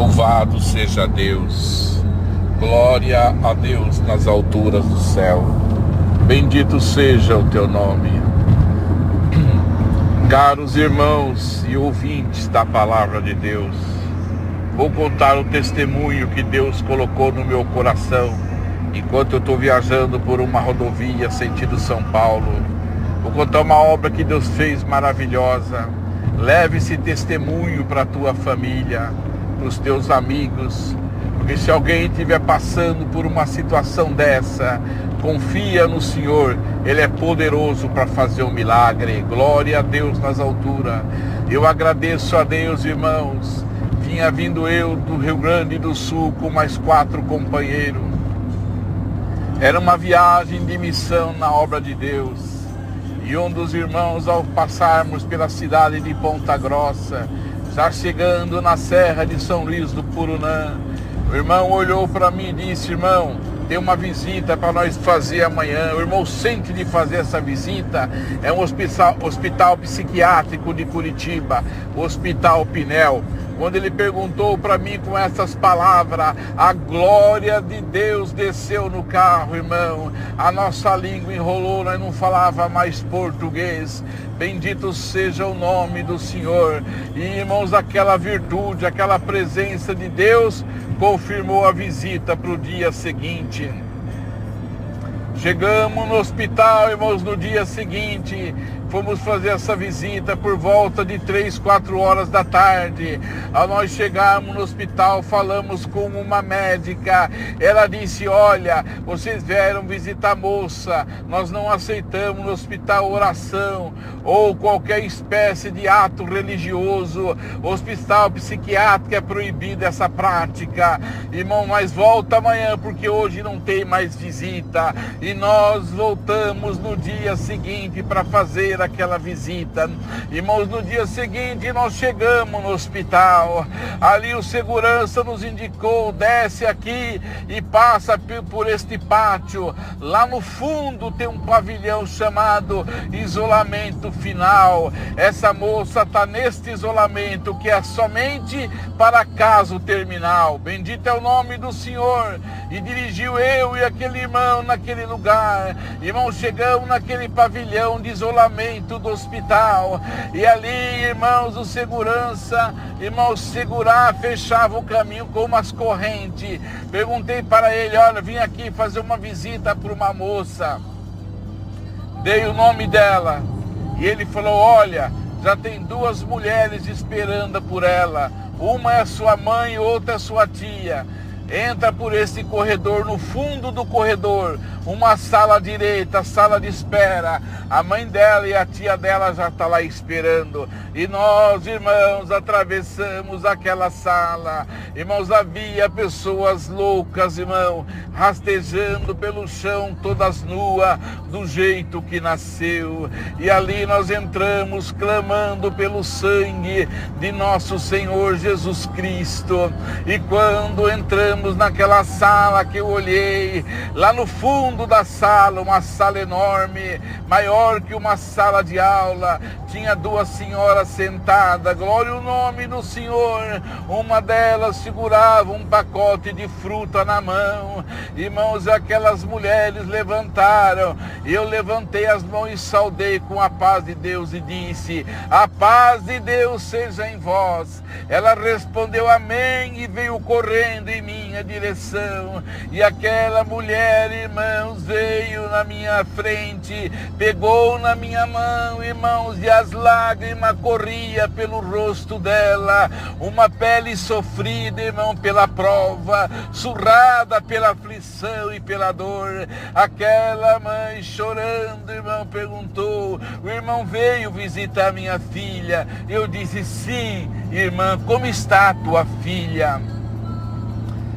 Louvado seja Deus, glória a Deus nas alturas do céu, bendito seja o teu nome. Caros irmãos e ouvintes da palavra de Deus, vou contar o testemunho que Deus colocou no meu coração enquanto eu estou viajando por uma rodovia sentido São Paulo. Vou contar uma obra que Deus fez maravilhosa. Leve esse testemunho para a tua família, para os teus amigos, porque se alguém estiver passando por uma situação dessa, confia no Senhor, Ele é poderoso para fazer um milagre. Glória a Deus nas alturas. Eu agradeço a Deus, irmãos. Tinha vindo eu do Rio Grande do Sul com mais 4 companheiros. Era uma viagem de missão na obra de Deus. E um dos irmãos, ao passarmos pela cidade de Ponta Grossa, já chegando na Serra de São Luís do Purunã, o irmão olhou para mim e disse: irmão, tem uma visita para nós fazer amanhã. O irmão sente de fazer essa visita. É um hospital psiquiátrico de Curitiba, o Hospital Pinel. Quando ele perguntou para mim com essas palavras, a glória de Deus desceu no carro, irmão. A nossa língua enrolou, nós não falava mais português. Bendito seja o nome do Senhor. E, irmãos, aquela virtude, aquela presença de Deus confirmou a visita para o dia seguinte. Chegamos no hospital, irmãos, no dia seguinte. Fomos fazer essa visita por volta de 3, 4 horas da tarde. Ao nós chegarmos no hospital, falamos com uma médica. Ela disse: olha, vocês vieram visitar a moça. Nós não aceitamos no hospital oração ou qualquer espécie de ato religioso. O hospital psiquiátrico é proibido essa prática. Irmão, mas volta amanhã, porque hoje não tem mais visita. E nós voltamos no dia seguinte para fazer aquela visita. Irmãos, no dia seguinte nós chegamos no hospital. Ali o segurança nos indicou: desce aqui e passa por este pátio. Lá no fundo tem um pavilhão chamado isolamento final. Essa moça está neste isolamento que é somente para caso terminal. Bendito é o nome do Senhor. E dirigiu eu e aquele irmão naquele lugar. Irmão, chegamos naquele pavilhão de isolamento do hospital, e ali, irmãos, o segurança, irmãos, fechava o caminho com umas correntes. Perguntei para ele: olha, vim aqui fazer uma visita para uma moça. Dei o nome dela, e ele falou: olha, já tem 2 mulheres esperando por ela, uma é sua mãe, outra é sua tia. Entra por esse corredor, no fundo do corredor, uma sala à direita, sala de espera. A mãe dela e a tia dela já estão lá esperando. E nós, irmãos, atravessamos aquela sala. Irmãos, havia pessoas loucas, irmão, rastejando pelo chão, todas nuas, do jeito que nasceu. E ali nós entramos, clamando pelo sangue de nosso Senhor Jesus Cristo. E quando entramos naquela sala que eu olhei, lá no fundo da sala, uma sala enorme, maior que uma sala de aula, tinha 2 senhoras sentadas. Glória ao nome do Senhor. Uma delas segurava um pacote de fruta na mão. Irmãos, aquelas mulheres levantaram, eu levantei as mãos e saudei com a paz de Deus e disse: a paz de Deus seja em vós. Ela respondeu amém e veio correndo em minha direção. E aquela mulher, irmãos, veio na minha frente, pegou na minha mão, irmãos, e as lágrimas corriam pelo rosto dela. Uma pele sofrida, irmão, pela prova, surrada pela aflição e pela dor. Aquela mãe chorando, irmão, perguntou: o irmão veio visitar minha filha? Eu disse: sim, irmã, como está a tua filha?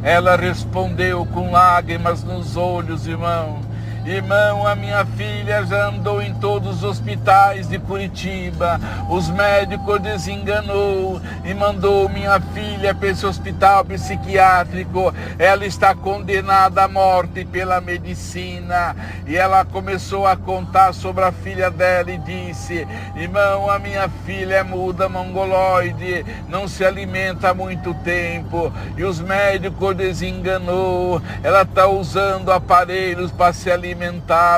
Ela respondeu com lágrimas nos olhos, irmão: Irmão, a minha filha já andou em todos os hospitais de Curitiba. Os médicos desenganou e mandou minha filha para esse hospital psiquiátrico. Ela está condenada à morte pela medicina. E ela começou a contar sobre a filha dela e disse: irmão, a minha filha é muda mongoloide, não se alimenta há muito tempo. E os médicos desenganou. Ela está usando aparelhos para se alimentar.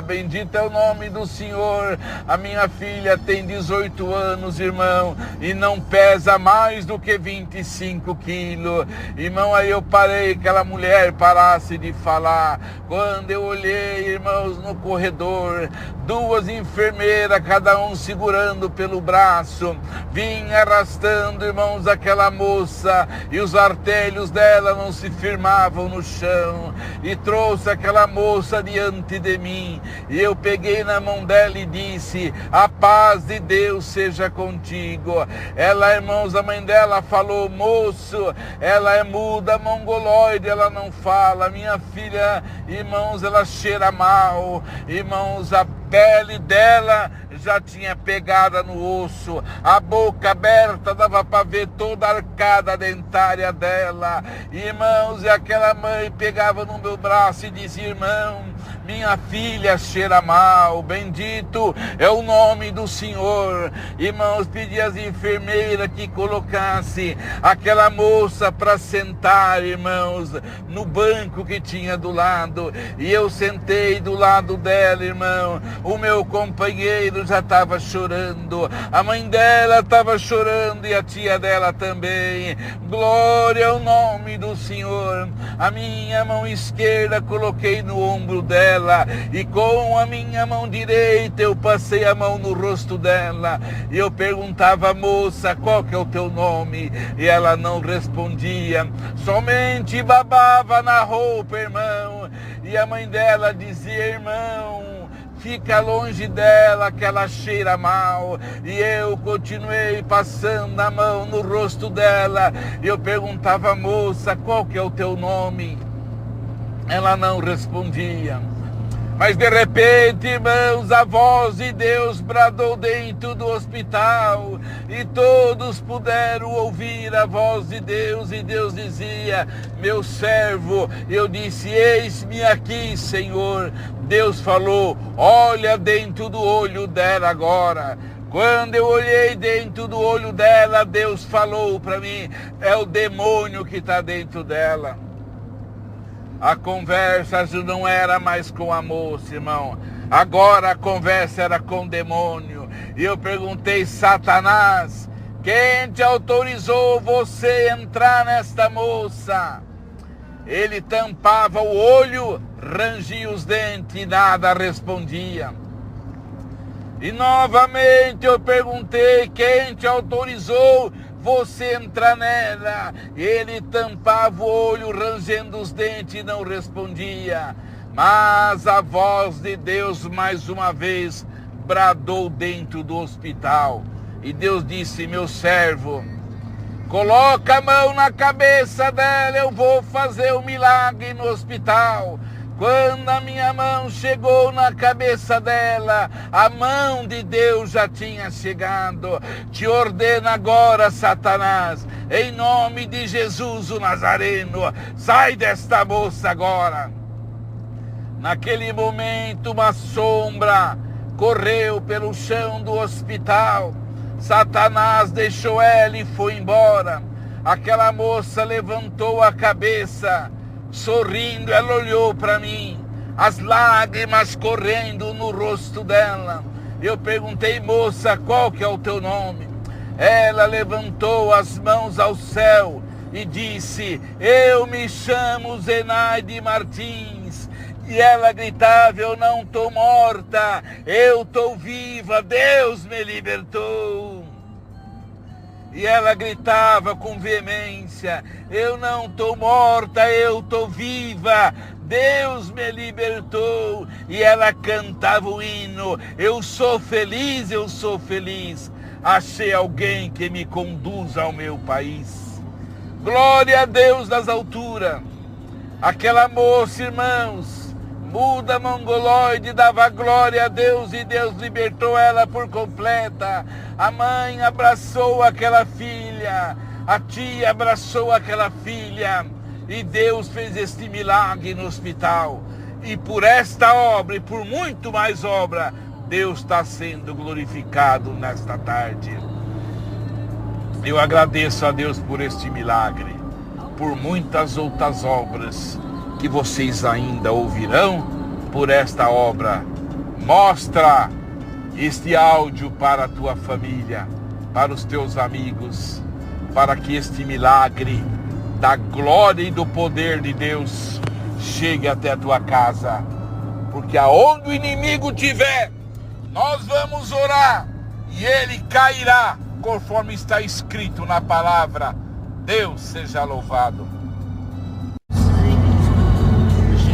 Bendito é o nome do Senhor. A minha filha tem 18 anos, irmão, e não pesa mais do que 25 quilos. Irmão, aí eu parei, aquela mulher parasse de falar. Quando eu olhei, irmãos, no corredor, 2 enfermeiras, cada um segurando pelo braço, vinha arrastando, irmãos, aquela moça, e os artelhos dela não se firmavam no chão, e trouxe aquela moça diante de mim, e eu peguei na mão dela e disse: a paz de Deus seja contigo. Ela, irmãos, a mãe dela falou: moço, ela é muda mongoloide, ela não fala. Minha filha, irmãos, ela cheira mal, irmãos, a pele dela já tinha pegada no osso, a boca aberta, dava para ver toda a arcada dentária dela. Irmãos, e aquela mãe pegava no meu braço e dizia: irmão, minha filha cheira mal, bendito é o nome do Senhor. Irmãos, pedi às enfermeiras que colocasse aquela moça para sentar, irmãos, no banco que tinha do lado, e eu sentei do lado dela, irmão. O meu companheiro já estava chorando, a mãe dela estava chorando e a tia dela também. Glória ao nome do Senhor. A minha mão esquerda coloquei no ombro dela, e com a minha mão direita eu passei a mão no rosto dela, e eu perguntava: moça, qual que é o teu nome? E ela não respondia, somente babava na roupa, irmão. E a mãe dela dizia: irmão, fica longe dela, que ela cheira mal. E eu continuei passando a mão no rosto dela, e eu perguntava: moça, qual que é o teu nome? Ela não respondia. Mas de repente, irmãos, a voz de Deus bradou dentro do hospital, e todos puderam ouvir a voz de Deus, e Deus dizia: meu servo. Eu disse: eis-me aqui, Senhor. Deus falou: olha dentro do olho dela agora. Quando eu olhei dentro do olho dela, Deus falou para mim: é o demônio que está dentro dela. A conversa não era mais com a moça, irmão. Agora a conversa era com o demônio. E eu perguntei: Satanás, quem te autorizou você entrar nesta moça? Ele tampava o olho, rangia os dentes e nada respondia. E novamente eu perguntei: quem te autorizou você entrar nela? Ele tampava o olho, rangendo os dentes e não respondia. Mas a voz de Deus mais uma vez bradou dentro do hospital. E Deus disse: meu servo, coloca a mão na cabeça dela, eu vou fazer um milagre no hospital. Quando a minha mão chegou na cabeça dela, a mão de Deus já tinha chegado. Te ordeno agora, Satanás, em nome de Jesus o Nazareno, sai desta moça agora. Naquele momento, uma sombra correu pelo chão do hospital. Satanás deixou ela e foi embora. Aquela moça levantou a cabeça, sorrindo, ela olhou para mim, as lágrimas correndo no rosto dela. Eu perguntei: moça, qual que é o teu nome? Ela levantou as mãos ao céu e disse: eu me chamo Zenaide Martins. E ela gritava: eu não estou morta, eu estou viva, Deus me libertou. E ela gritava com veemência: eu não estou morta, eu estou viva, Deus me libertou. E ela cantava o hino: eu sou feliz, eu sou feliz, achei alguém que me conduza ao meu país. Glória a Deus das alturas. Aquela moça, irmãos, Muda mongoloide, dava glória a Deus e Deus libertou ela por completa. A mãe abraçou aquela filha, a tia abraçou aquela filha e Deus fez este milagre no hospital. E por esta obra e por muito mais obra, Deus está sendo glorificado nesta tarde. Eu agradeço a Deus por este milagre, por muitas outras obras que vocês ainda ouvirão por esta obra. Mostra este áudio para a tua família, para os teus amigos, para que este milagre da glória e do poder de Deus chegue até a tua casa. Porque aonde o inimigo estiver, nós vamos orar e ele cairá, conforme está escrito na palavra. Deus seja louvado.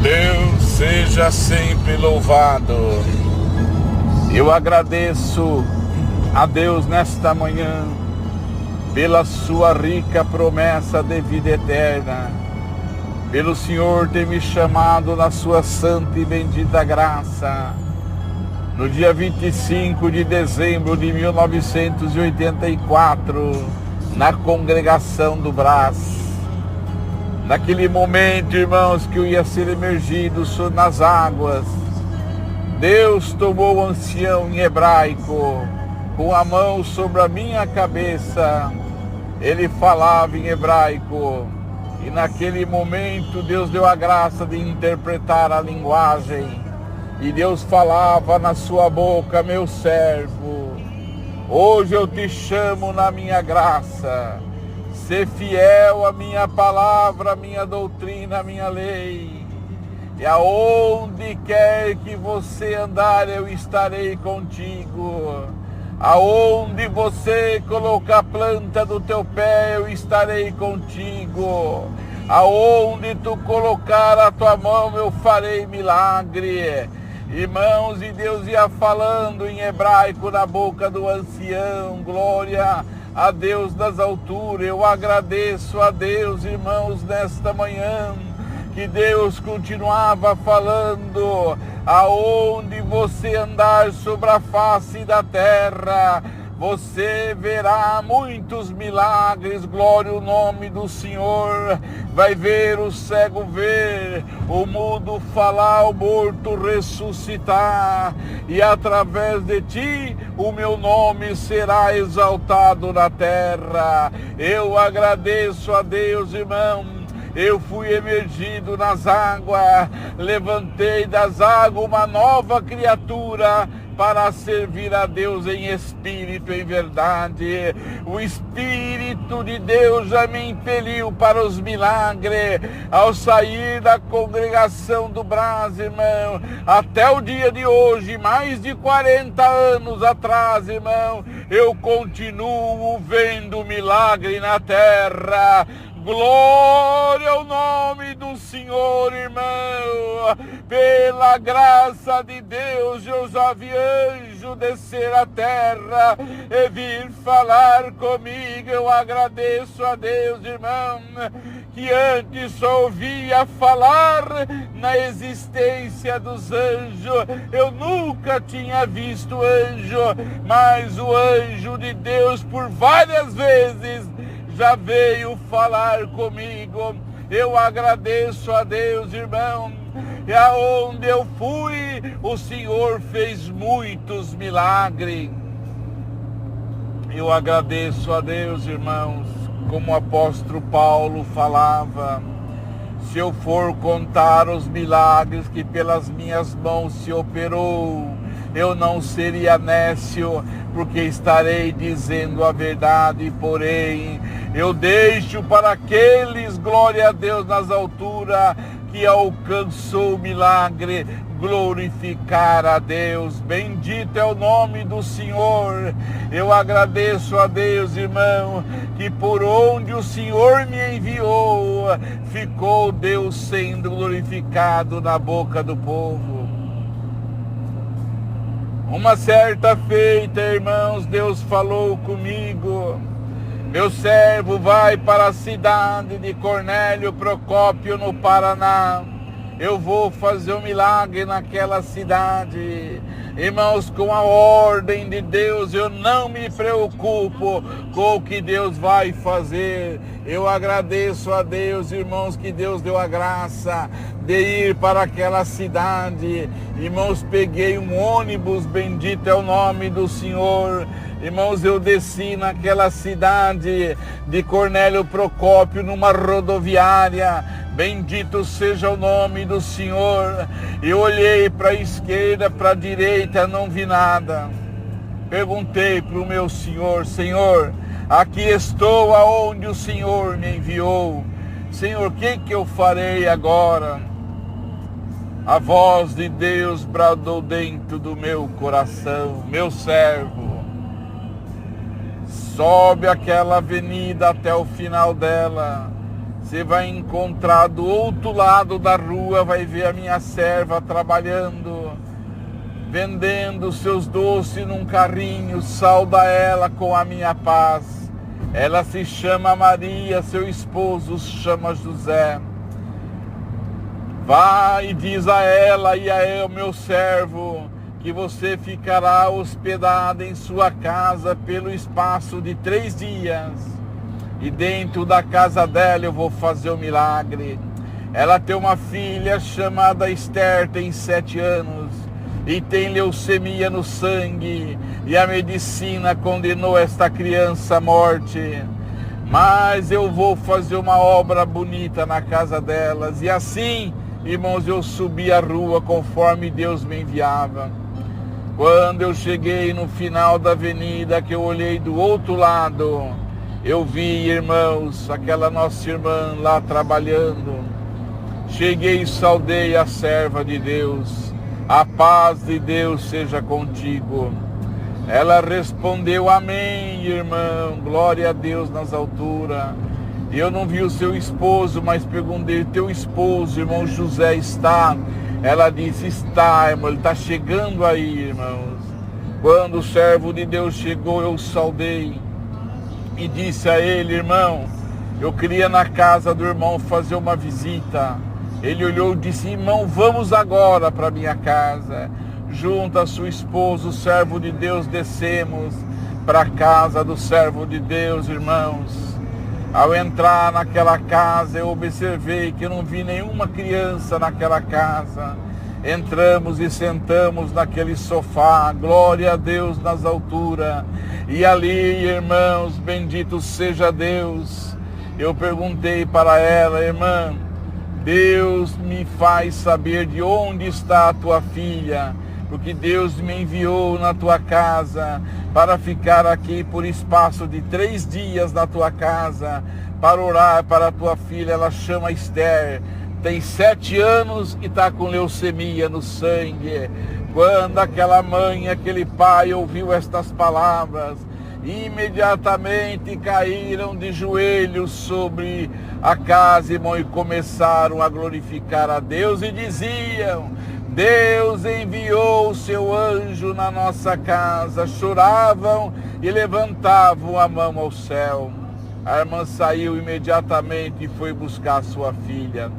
Deus seja sempre louvado. Eu agradeço a Deus nesta manhã pela sua rica promessa de vida eterna, pelo Senhor ter me chamado na sua santa e bendita graça. No dia 25 de dezembro de 1984, na congregação do Brás. Naquele momento, irmãos, que eu ia ser emergido nas águas, Deus tomou o ancião em hebraico, com a mão sobre a minha cabeça. Ele falava em hebraico, e naquele momento Deus deu a graça de interpretar a linguagem. E Deus falava na sua boca: meu servo, hoje eu te chamo na minha graça, ser fiel à minha palavra, à minha doutrina, à minha lei. E aonde quer que você andar, eu estarei contigo. Aonde você colocar a planta do teu pé, eu estarei contigo. Aonde tu colocar a tua mão, eu farei milagre. Irmãos, e Deus ia falando em hebraico na boca do ancião. Glória a Deus das alturas. Eu agradeço a Deus, irmãos, nesta manhã, que Deus continuava falando: aonde você andar sobre a face da terra, você verá muitos milagres. Glória ao nome do Senhor. Vai ver o cego ver, o mudo falar, o morto ressuscitar. E através de ti, o meu nome será exaltado na terra. Eu agradeço a Deus, irmão. Eu fui emergido nas águas, levantei das águas uma nova criatura, para servir a Deus em espírito e em verdade. O Espírito de Deus já me impeliu para os milagres. Ao sair da congregação do Brás, irmão, até o dia de hoje, mais de 40 anos atrás, irmão, eu continuo vendo milagre na terra. Glória ao nome do Senhor, irmão. Pela graça de Deus, eu já vi anjo descer à terra e vir falar comigo. Eu agradeço a Deus, irmão, que antes só ouvia falar na existência dos anjos. Eu nunca tinha visto anjo, mas o anjo de Deus por várias vezes já veio falar comigo. Eu agradeço a Deus, irmão. E aonde eu fui, o Senhor fez muitos milagres. Eu agradeço a Deus, irmãos, como o apóstolo Paulo falava: se eu for contar os milagres que pelas minhas mãos se operou, eu não seria nécio, porque estarei dizendo a verdade. Porém, eu deixo para aqueles, glória a Deus nas alturas, que alcançou o milagre, glorificar a Deus. Bendito é o nome do Senhor. Eu agradeço a Deus, irmão, que por onde o Senhor me enviou, ficou Deus sendo glorificado na boca do povo. Uma certa feita, irmãos, Deus falou comigo: meu servo vai para a cidade de Cornélio Procópio, no Paraná. eu vou fazer um milagre naquela cidade. Irmãos, com a ordem de Deus, eu não me preocupo com o que Deus vai fazer. Eu agradeço a Deus, irmãos, que Deus deu a graça de ir para aquela cidade. Irmãos, peguei um ônibus, bendito é o nome do Senhor. Irmãos, eu desci naquela cidade de Cornélio Procópio, numa rodoviária. Bendito seja o nome do Senhor. Eu olhei para a esquerda, para a direita, não vi nada. Perguntei para o meu Senhor: Senhor, aqui estou aonde o Senhor me enviou. Senhor, o que eu farei agora? A voz de Deus bradou dentro do meu coração: meu servo, sobe aquela avenida até o final dela. Você vai encontrar do outro lado da rua, vai ver a minha serva trabalhando, vendendo seus doces num carrinho. Sauda ela com a minha paz. Ela se chama Maria, seu esposo chama José. Vai e diz a ela e a eu, meu servo, que você ficará hospedada em sua casa pelo espaço de 3 dias. E dentro da casa dela eu vou fazer um milagre. Ela tem uma filha chamada Esther, tem 7 anos. E tem leucemia no sangue. E a medicina condenou esta criança à morte. Mas eu vou fazer uma obra bonita na casa delas. E assim, irmãos, eu subi a rua conforme Deus me enviava. Quando eu cheguei no final da avenida, que eu olhei do outro lado, eu vi, irmãos, aquela nossa irmã lá trabalhando. Cheguei e saudei a serva de Deus. A paz de Deus seja contigo. Ela respondeu: amém, irmão. Glória a Deus nas alturas. Eu não vi o seu esposo, mas perguntei: teu esposo, irmão José, está? Ela disse: está, irmão, ele está chegando aí, irmãos. Quando o servo de Deus chegou, eu saudei e disse a ele: irmão, eu queria na casa do irmão fazer uma visita. Ele olhou e disse: irmão, vamos agora para minha casa. Junto a sua esposa, o servo de Deus, descemos para a casa do servo de Deus, irmãos. Ao entrar naquela casa, eu observei que eu não vi nenhuma criança naquela casa. Entramos e sentamos naquele sofá, glória a Deus nas alturas. E ali, irmãos, bendito seja Deus. Eu perguntei para ela: irmã, Deus me faz saber de onde está a tua filha, porque Deus me enviou na tua casa para ficar aqui por espaço de 3 dias na tua casa, para orar para a tua filha. Ela chama Esther, tem 7 anos e está com leucemia no sangue. Quando aquela mãe, aquele pai ouviu estas palavras, imediatamente caíram de joelhos sobre a casa, irmão, e começaram a glorificar a Deus e diziam: Deus enviou o seu anjo na nossa casa. Choravam e levantavam a mão ao céu. A irmã saiu imediatamente e foi buscar a sua filha.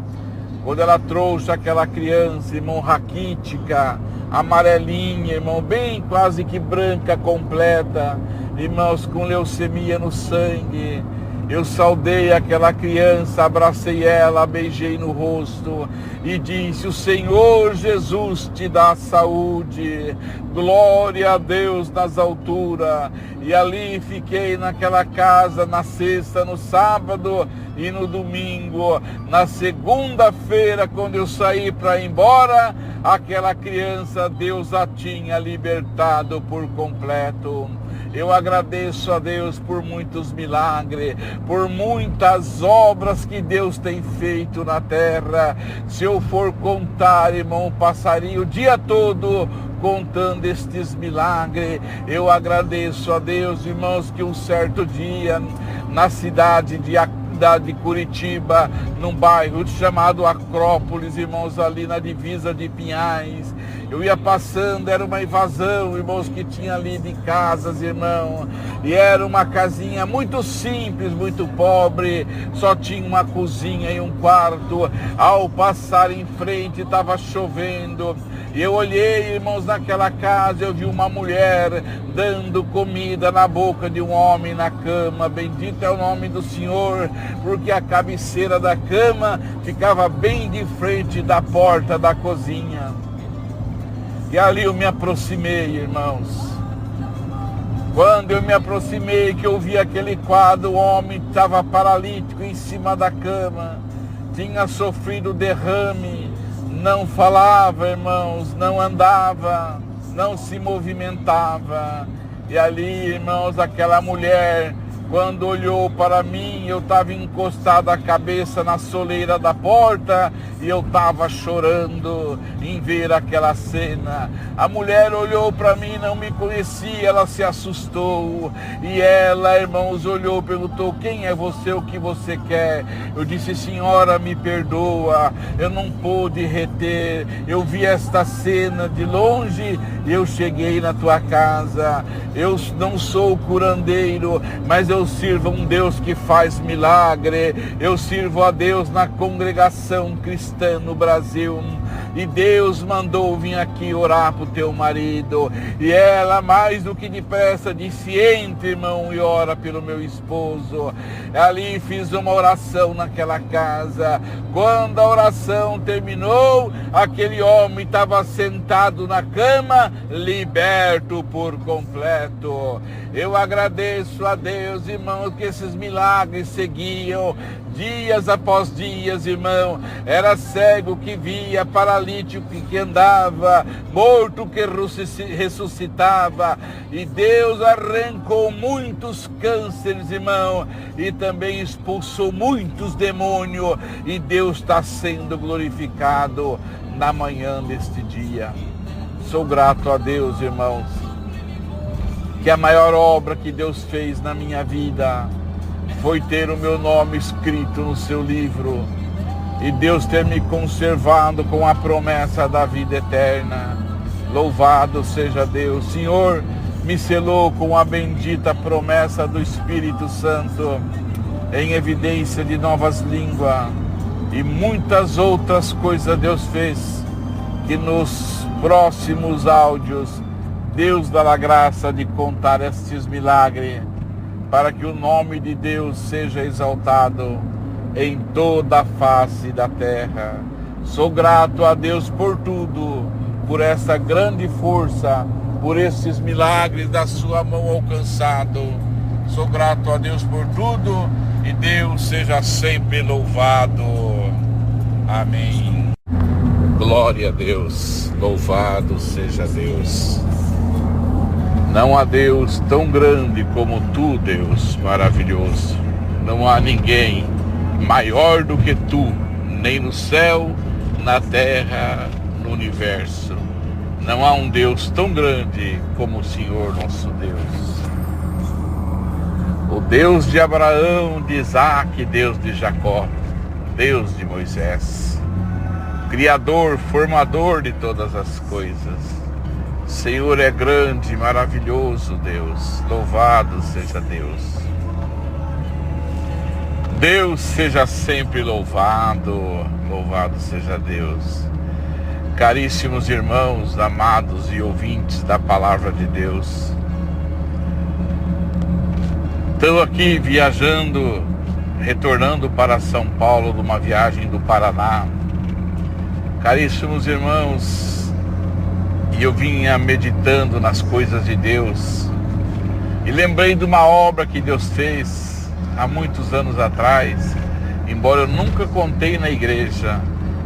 Quando ela trouxe aquela criança, irmão, raquítica, amarelinha, irmão, bem quase que branca, completa, irmãos, com leucemia no sangue, eu saudei aquela criança, abracei ela, beijei no rosto e disse: o Senhor Jesus te dá saúde, glória a Deus nas alturas. E ali fiquei naquela casa na sexta, no sábado e no domingo. Na segunda-feira, quando eu saí para ir embora, aquela criança, Deus a tinha libertado por completo. Eu agradeço a Deus por muitos milagres, por muitas obras que Deus tem feito na terra. Se eu for contar, irmão, passaria o dia todo contando estes milagres. Eu agradeço a Deus, irmãos, que um certo dia, na cidade de Curitiba, num bairro chamado Acrópolis, irmãos, ali na divisa de Pinhais, Eu ia passando, era uma invasão, irmãos, que tinha ali de casas, irmão. E era uma casinha muito simples, muito pobre. Só tinha uma cozinha e um quarto. Ao passar em frente, estava chovendo. E eu olhei, irmãos, naquela casa, eu vi uma mulher dando comida na boca de um homem na cama. Bendito é o nome do Senhor, porque a cabeceira da cama ficava bem de frente da porta da cozinha. E ali eu me aproximei, irmãos. Quando eu me aproximei, que eu vi aquele quadro, o homem estava paralítico em cima da cama, tinha sofrido derrame, não falava, irmãos, não andava, não se movimentava. E ali, irmãos, aquela mulher, quando olhou para mim, eu estava encostado a cabeça na soleira da porta e eu estava chorando em ver aquela cena. A mulher olhou para mim, não me conhecia, ela se assustou. E ela, irmãos, olhou, perguntou: quem é você, o que você quer? Eu disse: senhora, me perdoa, eu não pude reter. Eu vi esta cena de longe e eu cheguei na tua casa. Eu não sou curandeiro, mas eu sirvo um Deus que faz milagre. Eu sirvo a Deus na congregação cristã no Brasil. E Deus mandou vir aqui orar para o teu marido. E ela, mais do que depressa, disse: entra, irmão, e ora pelo meu esposo. Ali fiz uma oração naquela casa. Quando a oração terminou, aquele homem estava sentado na cama, liberto por completo. Eu agradeço a Deus, irmão, que esses milagres seguiam dias após dias, irmão. Era cego que via, paralítico que andava, morto que ressuscitava. E Deus arrancou muitos cânceres, irmão, e também expulsou muitos demônios. E Deus está sendo glorificado na manhã deste dia. Sou grato a Deus, irmãos, que a maior obra que Deus fez na minha vida foi ter o meu nome escrito no seu livro e Deus ter me conservado com a promessa da vida eterna. Louvado seja Deus. Senhor, me selou com a bendita promessa do Espírito Santo, em evidência de novas línguas e muitas outras coisas Deus fez, que nos próximos áudios Deus dará graça de contar estes milagres, para que o nome de Deus seja exaltado em toda a face da terra. Sou grato a Deus por tudo, por essa grande força, por esses milagres da sua mão alcançado. Sou grato a Deus por tudo e Deus seja sempre louvado. Amém. Glória a Deus, louvado seja Deus. Não há Deus tão grande como tu, Deus maravilhoso. Não há ninguém maior do que tu, nem no céu, na terra, no universo. Não há um Deus tão grande como o Senhor nosso Deus. O Deus de Abraão, de Isaac, Deus de Jacó, Deus de Moisés, Criador, formador de todas as coisas. Senhor é grande, maravilhoso Deus, louvado seja Deus. Deus seja sempre louvado, louvado seja Deus. Caríssimos irmãos, amados e ouvintes da palavra de Deus, estou aqui viajando, retornando para São Paulo de uma viagem do Paraná. Caríssimos irmãos, e eu vinha meditando nas coisas de Deus e lembrei de uma obra que Deus fez há muitos anos atrás, embora eu nunca contei na igreja,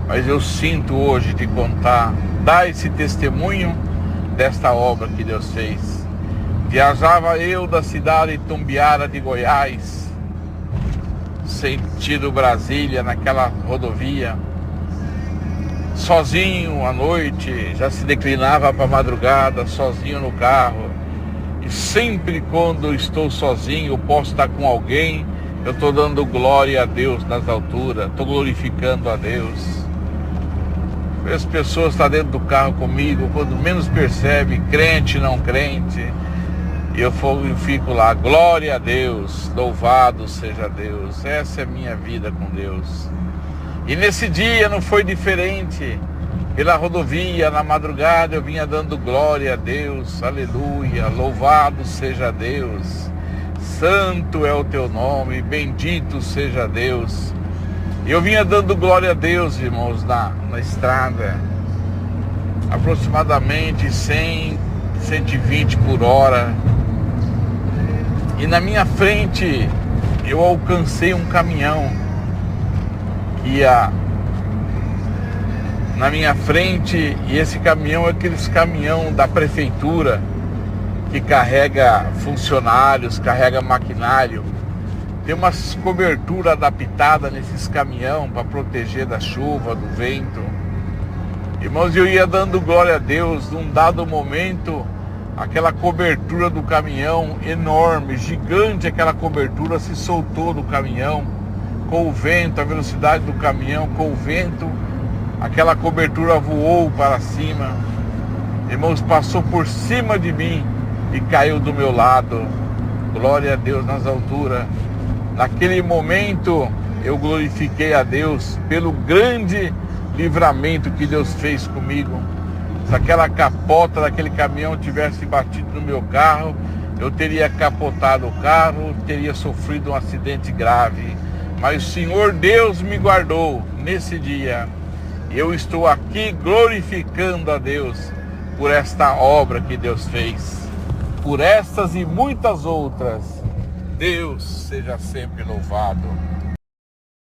mas eu sinto hoje de contar, dar esse testemunho desta obra que Deus fez. Viajava eu da cidade de Itumbiara de Goiás, sentido Brasília, naquela rodovia, sozinho à noite, já se declinava para a madrugada, sozinho no carro. E sempre quando estou sozinho, posso estar com alguém, eu estou dando glória a Deus nas alturas, estou glorificando a Deus. As pessoas estão dentro do carro comigo, quando menos percebe, crente, não crente, eu fico lá, glória a Deus, louvado seja Deus. Essa é a minha vida com Deus. E nesse dia não foi diferente. Pela rodovia, na madrugada, eu vinha dando glória a Deus, aleluia, louvado seja Deus, santo é o teu nome, bendito seja Deus. Eu vinha dando glória a Deus, irmãos, na estrada, aproximadamente 100, 120 por hora. E na minha frente, eu alcancei um caminhão que ia na minha frente, e esse caminhão é aqueles caminhão da prefeitura que carrega funcionários, carrega maquinário. Tem umas coberturas adaptadas nesses caminhão para proteger da chuva, do vento. Irmãos, eu ia dando glória a Deus. Num dado momento, aquela cobertura do caminhão enorme, gigante, aquela cobertura se soltou do caminhão com o vento, a velocidade do caminhão com o vento. Aquela cobertura voou para cima, irmãos, passou por cima de mim e caiu do meu lado. Glória a Deus nas alturas. Naquele momento eu glorifiquei a Deus pelo grande livramento que Deus fez comigo. Se aquela capota daquele caminhão tivesse batido no meu carro, eu teria capotado o carro, teria sofrido um acidente grave. Mas o Senhor Deus me guardou nesse dia. Eu estou aqui glorificando a Deus por esta obra que Deus fez. Por estas e muitas outras, Deus seja sempre louvado.